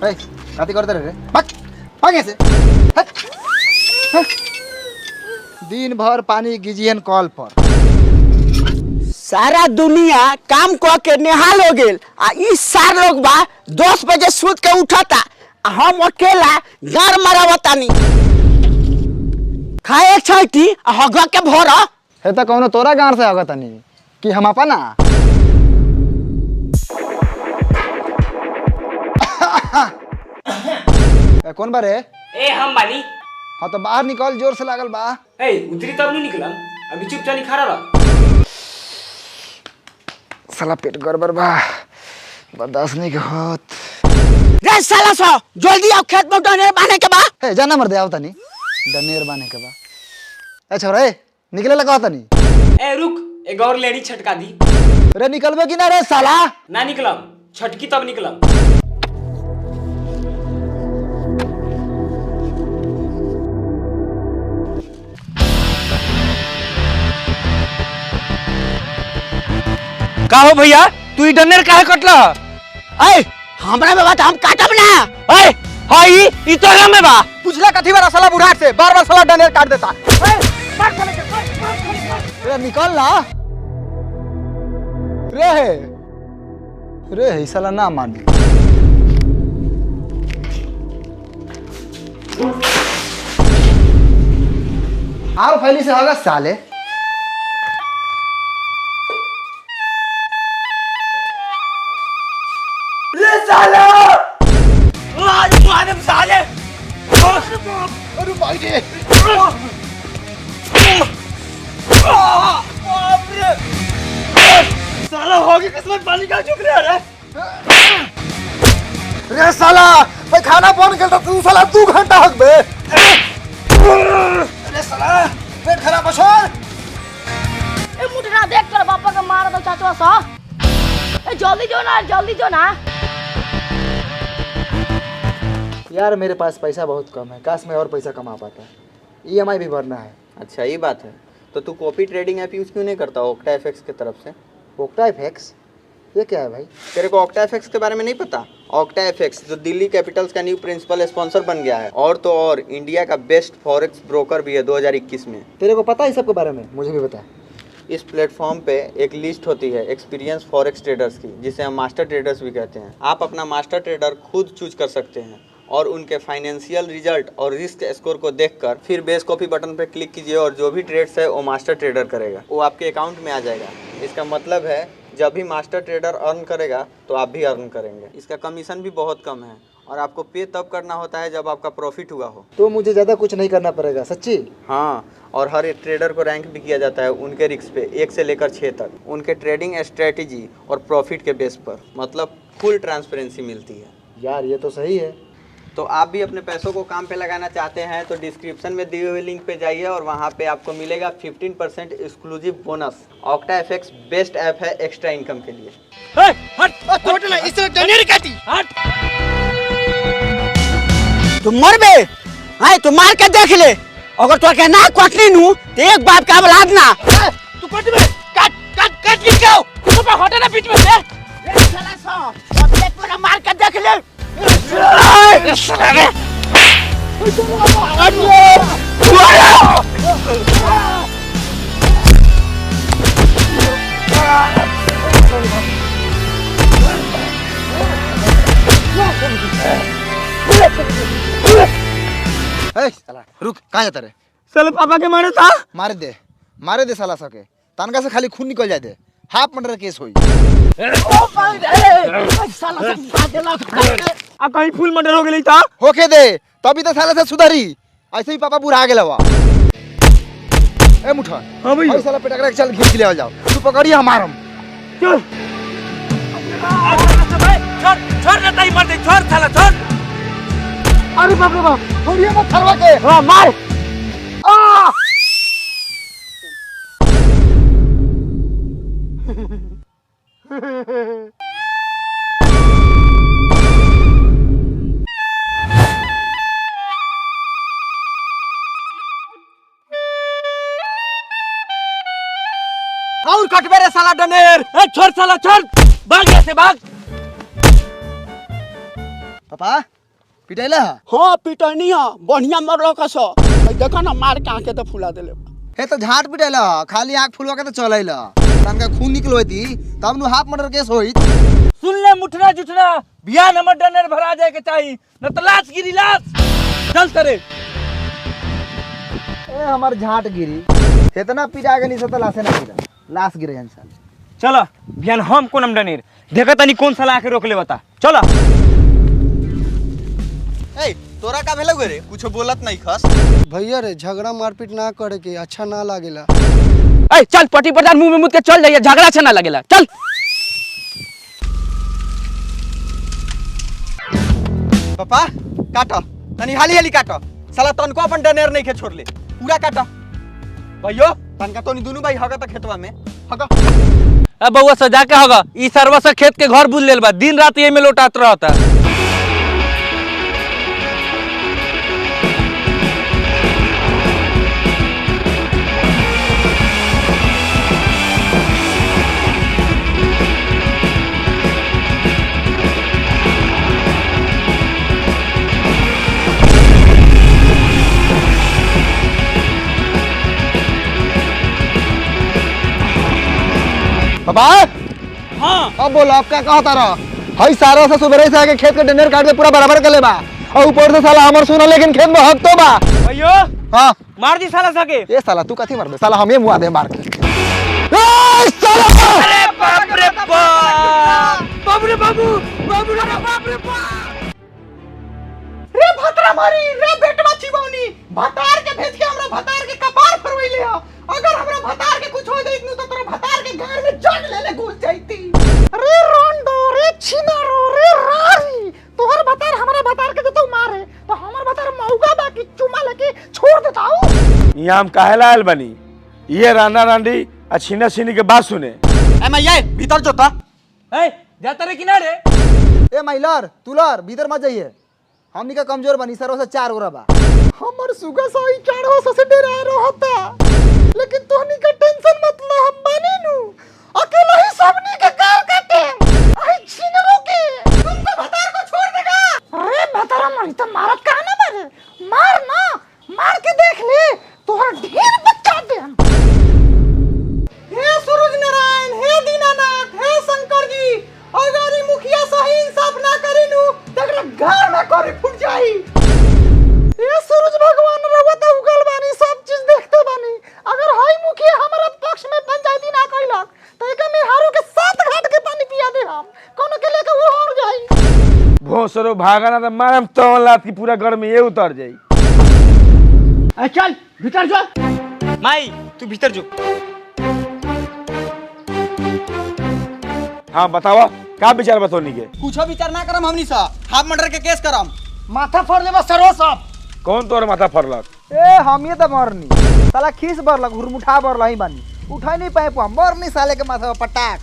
काती करते रहे भाग भाग ऐसे दिन भर पानी गिजियन कॉल पर सारा दुनिया काम को के निहाल हो गेल आ इस सार लोग बा 10 बजे सूत के उठता हम अकेला गार मारावतानी खाए छठी हगा के भरा है तो कौनो तोरा गांव से आगत नहीं कि हम अपना कौन बारे ए हम बानी। हाँ तो बाहर निकल जोर से लागल बा ए उतरी तब नहीं निकलम अभी चुपचाप नहीं खड़ा रह। साला पेट गड़बड़ बा बर्दाश्त नहीं होत रे साला सो जल्दी आओ खेत में डनेर बांधे के बा ए जाना मर दे आवता नहीं डनेर बाने के बा ए छोरा ए निकले लगा होता नहीं ए रुक एक और लेडी छटका दी। रे निकलबे कि ना रे साला ना निकलम छटकी तब निकलम। का हो भैया तू ई डनेर काहे कटला? ए हमरा में बात हम काटब ना। ए हाई ई तो में बा पूछला कथी बार साला बुढ़ाट से बार-बार साला डनेर काट देता ए मार साले के रे निकल ना रे ही साला ना मान आओ फैली से होगा साले ले साला आज मारे साले अरे भाई जी बाप रे साला होगी किस्मत पानी का चुक रहा है रे साला मैं खाना फोन करता तू साला 2 घंटा हक बे अरे साला पेट खराब है छोड़ ए मुटरा देख कर बापा का मार दो चाचवा सा ए जल्दी जो ना यार मेरे पास पैसा बहुत कम है काश मैं और पैसा कमा पाता ईएमआई भी भरना है अच्छा ये बात है तो तू कॉपी ट्रेडिंग ऐप यूज़ क्यों नहीं करता ओक्टा एफएक्स की तरफ से? ओक्टा एफएक्स ये क्या है भाई? तेरे को ओक्टा एफएक्स के बारे में नहीं पता? ओक्टा एफएक्स जो दिल्ली कैपिटल्स का न्यू प्रिंसिपल स्पॉन्सर बन गया है और तो और इंडिया का बेस्ट फॉरेक्स ब्रोकर भी है 2021 में। तेरे को पता है सबके बारे में? मुझे भी बता। इस प्लेटफॉर्म पे एक लिस्ट होती है एक्सपीरियंस फॉरेक्स ट्रेडर्स की जिसे हम मास्टर ट्रेडर्स भी कहते हैं। आप अपना मास्टर ट्रेडर खुद चूज कर सकते हैं और उनके फाइनेंशियल रिजल्ट और रिस्क स्कोर को देखकर फिर बेस कॉपी बटन पर क्लिक कीजिए और जो भी ट्रेड्स है वो मास्टर ट्रेडर करेगा, वो आपके अकाउंट में आ जाएगा। इसका मतलब है जब भी मास्टर ट्रेडर अर्न करेगा तो आप भी अर्न करेंगे। इसका कमीशन भी बहुत कम है और आपको पे तब करना होता है जब आपका प्रॉफिट हुआ हो। तो मुझे ज़्यादा कुछ नहीं करना पड़ेगा सच्ची? हाँ, और हर एक ट्रेडर को रैंक भी किया जाता है उनके रिस्क पे 1 से लेकर 6 तक, उनके ट्रेडिंग स्ट्रेटेजी और प्रॉफिट के बेस पर। मतलब फुल ट्रांसपेरेंसी मिलती है। यार ये तो सही है। तो आप भी अपने पैसों को काम पे लगाना चाहते हैं तो डिस्क्रिप्शन में दिए हुए लिंक पे जाइए और वहाँ पे आपको मिलेगा 15% exclusive bonus. Octa FX best app है एक्स्ट्रा इनकम के लिए। हट ना इससे डनेर काटी हट तुम मर बे हाय तू मार के देख ले अगर तो के ना कटनी नु तो एक बाप का औलाद ना तू कट बे काट के जाओ तू पे हटे ना बीच में से ए साला सो अब एक पूरा मार के देख ले साला रुक कहाँ जाता रे? साले पापा के मारे था मारे दे साला सके तनका से खाली खून निकल जाए दे हाफ मर्डर केस होई। आ कहीं फुल मर्डर हो गई था होके दे तभी तो साला से सुधारी ऐसे ही पापा बुढ़ा गेला बा। ए मुठा हां भैया साला पेटकरा के चल खींच के ले जाओ तू पकड़िए हमारम चल छोड़ ना ताई मर दे छोड़ साला छोड़। अरे बाप रे बाप छोड़िए मत थरवा के हां मार आ और कटबे रे साला डनेर ए छोड़ साला छोड़ भाग यहाँ से भाग। पापा पिटाइला हाँ पिटनी है बढ़िया मरल कस देखो ना मार के आंखें तो फुला देले हे तो झाट पिटाइला खाली आँख फुलवा के तो चलैला तनका खून निकलवती तब नु हाफ मर्डर केस होई। सुन ले मुठना जुठना बियान हमर डनर भरा जाए के चाहिए न तो लाश गिरी लाश चल करे। ए हमार झाट गिरी इतना पिटा के नहीं सता लाशे ना गिरा लाश गिरे इंसान। चलो बियान हम कोनम डनेर देखा तनी कौन साला आके रोक ले बता चलो। ए तोरा का भेलौ रे कुछ बोलत नहीं खस। भैया रे झगड़ा मारपीट ना करे के अच्छा ना लागेला। ए चल पटी प्रधान मुंह में मुद के चल जाइए झगड़ा अच्छा ना लगेला चल। पापा काटो तनी हाली हाली काटो साला तनको अपन डनेर नहीं के छोड़ ले पूरा काटो भैयो तनका तोनी दोनों भाई हगा त खेतवा में हगा। अब बउआ सजा के होगा ई सरवा से खेत के घर बुल लेल बा दिन रात ये में लौटात रहता। पापा हाँ अब बोलो आप क्या कहता रहा हई सारा से सुबह से आके खेत के डनेर काट के पूरा बराबर कर ले बा और ऊपर से साला हमर सुना लेकिन खेत में हक तो बा। भैयो हां मार दी साला सके। ए साला तू कथी मार दे साला हम ये मुआ दे मार के। ए साला अरे बाप रे बाप बाबू रे बाबू बाबू रे बाप रे बाप रे भतरा मारी रे बेटवा चिबौनी भतार के भेज के हमरा भतार के कपार फरवइले ह अगर हमरा भतार के कुछ हो जाइत न तो तोरा भतार के घर में जग लेले घुस जाईती। रे रोंडो रे छिनारो रे रारी तोहर भतार हमरा भतार के तो मारे तो हमर भतार मौगा बाकी चुमा लेके छोड़ देताऊ। यहाँ हम काहे लायल बनी ये रांडा रांडी आ छीना छीनी के बात सुने। ए मैया भीतर जोता ए जाता रे किनारे। ए माइलर तुलर भीतर मत जाइए हमनी का कमजोर बनी सरो से 4 गोरा बा। हमर सुगा सही चारो से डरा रहता लेकिन तोहनी का टेंशन मत लो हम बानी नु अकेला ही सबनी के गाल काटे आई छिनरो के तुमको भतार को छोड़ देगा। अरे भतारा मरी तो मारत का ना मारे मार ना मार के देख ले तोहर ढेर बच्चा दे हम। हे सूरज नारायण हे दीनानाथ हे शंकर जी अगर ई मुखिया सही इंसाफ ना करी नु तकरा घर में कोरी फूट जाई। ये सूरज भगवान रवत उगल बानी सब चीज देखते बानी अगर हाई मुखिया हमारा पक्ष में पंचायती ना कइलक तो एका में हारो के 7 घाट के पानी पिया दे हम कोनो के लेके वो और जाई। भोसरो भागा ना तो मारम तो लात की पूरा घर में ये उतर जाई। ए चल भीतर जो माई तू भीतर जो। हाँ बताओ का विचार बतौनी के। कुछो विचार ना करम हमनी सा हाफ मर्डर के केस करम। माथा फोड़ लेबा सरो सब। कौन तोर माथा फरलक। ए हम ये तो मरनी साला खीस बरलक हुरमुठा बरला ही बानी उठा नहीं पाए मरनी साले के माथा पटाक।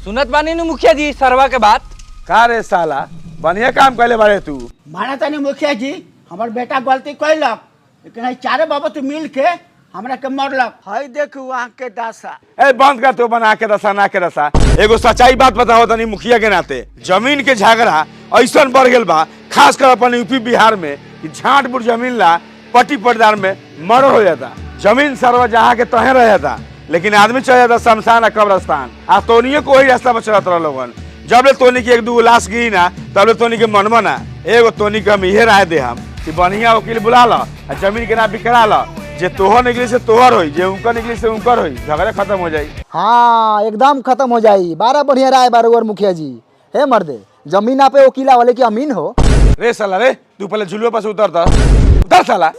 सुनत बानी नु मुखिया जी सरवा के बात। का रे साला बढ़िया काम कैले बारे तू। माना तनी मुखिया जी हमर बेटा गलती कइलक लेकिन आई चारे बाबा तू मिल के हमरा के मरलक। हाय देखू आंख के दासा। ए बंद कर तो बना के दसा ना के दसा एगो सच्चाई बात बताओ तनी मुखिया के नाते जमीन के झगड़ा ऐसन बढ़ गेल बा खास कर अपन यूपी बिहार में कि झांटपुर जमीन ला पट्टी पटदार में मर्डर हो जाता जमीन सरवा जहाँ के तहे रह जाता लेकिन आदमी चल जाता शमशान आ कब्रस्तान आ तोनियो को वही रास्ता पर चलत रह लोगन जब ले तोनी के 1-2 लाश गिरी ना तब ले तोनी के मनवा ना एगो तोनी के हम इहे राय दे हम कि बढ़िया वकील बुला ला जमीन के ना बिकरा ला जे तोहर निकली से तोहर होई जे उनकर निकली से उनकर होई झगड़ा खत्म हो जाई। हाँ एकदम खत्म हो जाई 12 बढ़िया राय बारोबर मुखिया जी। हे मर्दे जमीन पे वकीला वाले की अमीन हो रे साला रे तू पहले झुलुआ पर से उतर साला।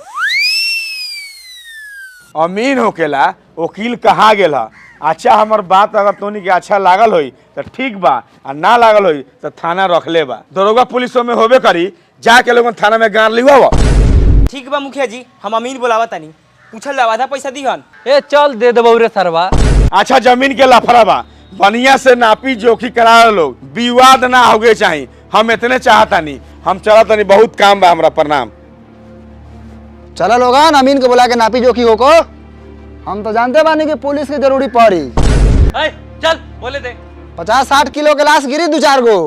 अमीन होकेला वकील कहाँ गेला। अच्छा हमर बात अगर तोनी के अच्छा लागल होई तो ठीक बा आ ना लागल होई तो थाना रख ले बा दरोगा पुलिसों में होबे करी जाके लोगन थाना में गाड़ लिवा। ठीक बा मुखिया जी हम अमीन बुलावा तनी पूछल आधा पैसा दिहन। ए चल दे देबौ रे सरवा। अच्छा जमीन के लफड़ा बा बढ़िया से नापी जोखी करा लोग विवाद ना होगे चाहिए हम इतने चाहता नहीं हम चला तनी बहुत काम बा हमरा प्रणाम। चला लोगन अमीन को बुला के नापी जोखी हो को हम तो जानते बानी कि पुलिस की जरूरी पड़ी। ए चल बोले दे 50-60 किलो के लाश गिरी 2-4 गो।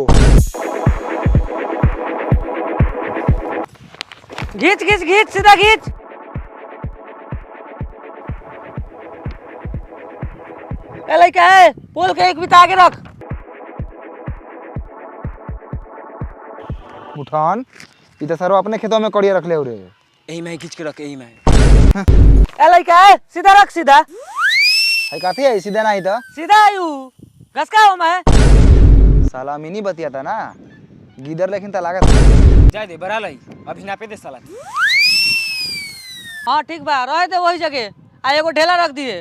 घींच घींच घींच सीधा घींच। ए लड़का है, पोल के एक बिता आगे रख। मुठान इधर सर अपने खेतों में कड़िया रख ले रे। यही में खींच के रख, यही में। ए लड़का है, सीधा रख सीधा। है काती है सीधा नहीं तो सीधा आयु घस का हो मैं। साला मिनी बतिया था ना गिदर लेकिन त लागत जा दे बरा लाई, अभी नापे दे साला। हाँ ठीक बा, रहे दे वही जगह। आ एगो ढेला रख दिए।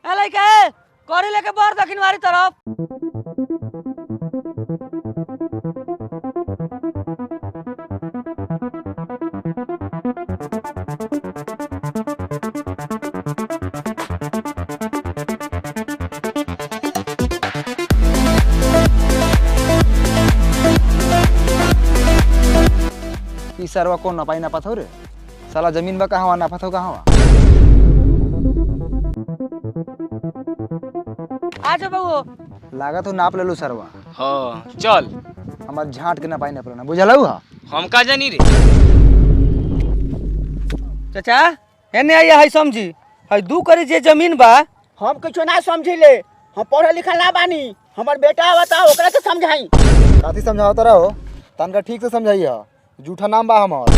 ए लड़का है, कौड़ी लेके बढ़ दक्षिण वाली तरफ। ई सरवा कौन नपाई ना पाथो रे। साला जमीन बा कहां ना पाथो कहां आ जा बबू। लागत हो नाप लेलू सरवा। हाँ चल। हमार झाट के नपाई ना पड़ना बुझलऊ हा। हम का जानी रे। चाचा एने आइए है समझी है दू करी जे जमीन बा। हम कुछ ना समझिले, हम पढ़े लिखल ना बानी। हमर बेटा बताओ ओकरा के समझाई। काती समझावत रहो तनका ठीक से समझाइया। झूठा नाम बा हमार।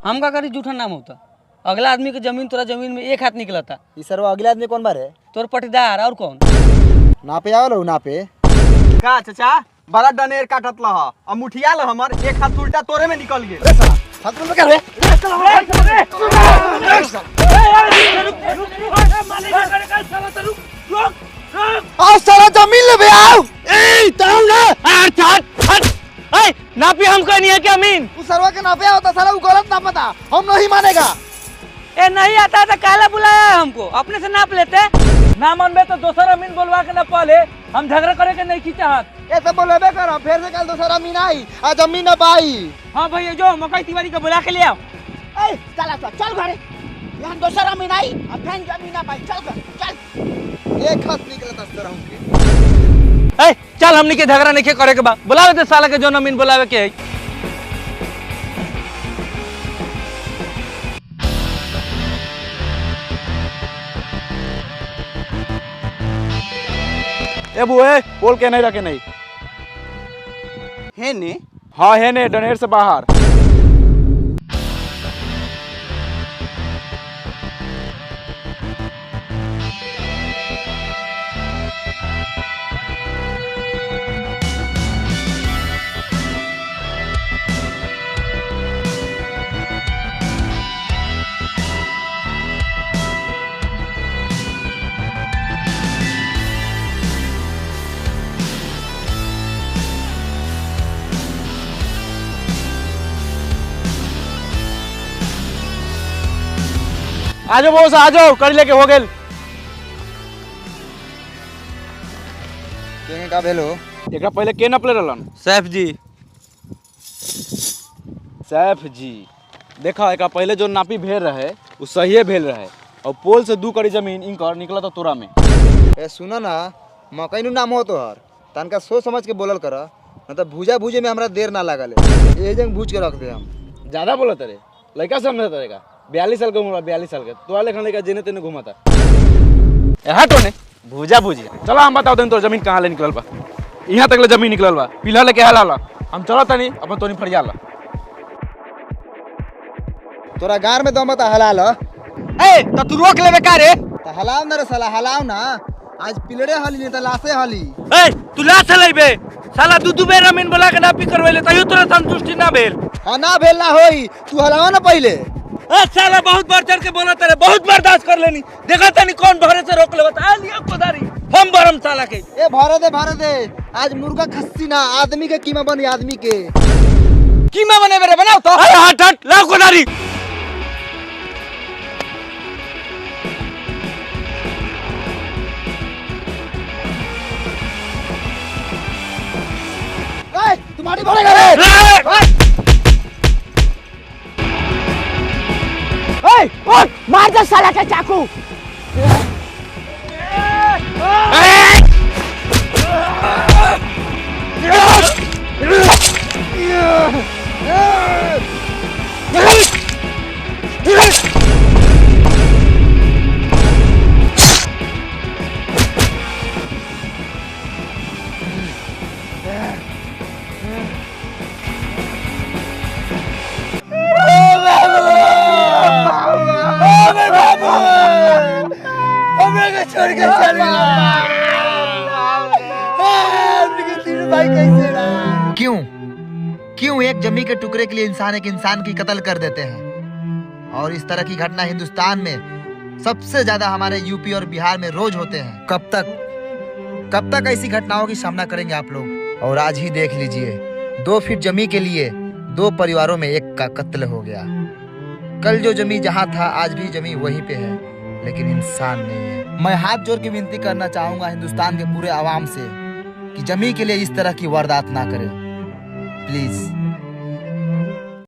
हम का करी झूठा नाम होता। अगला आदमी के जमीन तोरा जमीन में एक हाथ निकलता। ई सरवा अगले आदमी कौन बारे? तोर पटीदार और कौन? नापे आवलो नापे। का चाचा बड़ा डनेर काटत लह आ मुठिया ल हमर एक हाथ उल्टा तोरे में निकल गेल। हाथ में कर रे। आओ साला जमीन ले बे आओ। ए ताऊ ना हट हट हट। ए नापी हम कहनी है क्या अमीन? उस सरवा के नापे होता साला वो गलत ना पता हम नहीं मानेगा। ए नहीं आता तो काला बुलाया है हमको, अपने से नाप लेते। ना मन में तो दोसर अमीन बोलवा के ना पाले। हम झगड़ा करे के नहीं की चाहत। ऐसे बोलेबे कर फिर से कल दूसरा मीन आई आ जमीन ना पाई। हाँ भैया जो मकई तिवारी को बुला के ले आओ। ए चला चल घरे, यहाँ दोसरा में नहीं अब फैन जमीन ना पाई। चल चल एक हाथ निकलता सर हमके। ए चल हमनी के झगड़ा नहीं करे के बा। बुलावे दे साला के जो अमीन बुलावे के है। ए बुए पोल के नहीं रखे नहीं। है ने हाँ है ने डनेर से बाहर। आ जाओ बॉस आ जाओ, कड़ी लेके हो गेल। केने का भेलो? एकरा पहले के नपले रहलन? सैफ जी। सैफ जी देखा एकरा पहले जो नापी भेल रहे वो सही भेल रहे और पोल से 2 कड़ी जमीन इनकर निकला तो तोरा में। ए सुना ना मकई नु नाम हो तोहर तनका सोच समझ के बोलल कर न तो भूजा भूजे में हमरा देर ना लागल है। ए जंग भूज के रख दे हम। ज्यादा बोलत रे लड़का समझ तरेगा। 42 साल का उम्र 42 साल का तो लेखन लड़का जेने तेने घुमाता। हटो ने भूजा भूजी। चलो हम बताओ देन तो जमीन कहाँ ले निकलल बा। यहाँ तक ले जमीन निकलल बा। पिला लेके हला हम चलो तनी अपन तोनी फरिया ला। तोरा गार में दम बता हलाल। ए तो तू रोक लेबे का रे? तो हलाव ना रे साला हलाव ना। आज पिलड़े हली नहीं तो लाशे हली। ए तू लाश लेबे साला दू बेर अमीन बुला के नापी करवेले तइयो तोरा संतुष्टि ना भेल। हां ना भेल ना होई तू हलावा ना पहले। ए साला बहुत बढ़ चढ़ के बोलत रे, बहुत बर्दाश्त कर लेनी। देखा तनी कौन भरे से रोक लेबत। आ लिया कोदारी हम बरम साला के। ए भरे दे आज मुर्गा खस्सी ना आदमी के कीमा बनी आदमी के। कीमा बने रे बनाओ तो। अरे हट हट ला कोदारी। ए तुम्हारी भरेगा रे। उठ मार दे साला के चाकू। छोड़ के चल गया। क्यों क्यों एक जमी के टुकड़े के लिए इंसान एक इंसान की कत्ल कर देते हैं? और इस तरह की घटना हिंदुस्तान में सबसे ज्यादा हमारे यूपी और बिहार में रोज होते हैं। कब तक ऐसी घटनाओं की सामना करेंगे आप लोग? और आज ही देख लीजिए, 2 फीट जमी के लिए 2 परिवारों में एक का कत्ल हो गया। कल जो जमी जहां था आज भी जमी वहीं पे है, लेकिन इंसान नहीं है। मैं हाथ जोड़ के विनती करना चाहूंगा हिंदुस्तान के पूरे आवाम से कि जमी के लिए इस तरह की वारदात ना करें, प्लीज।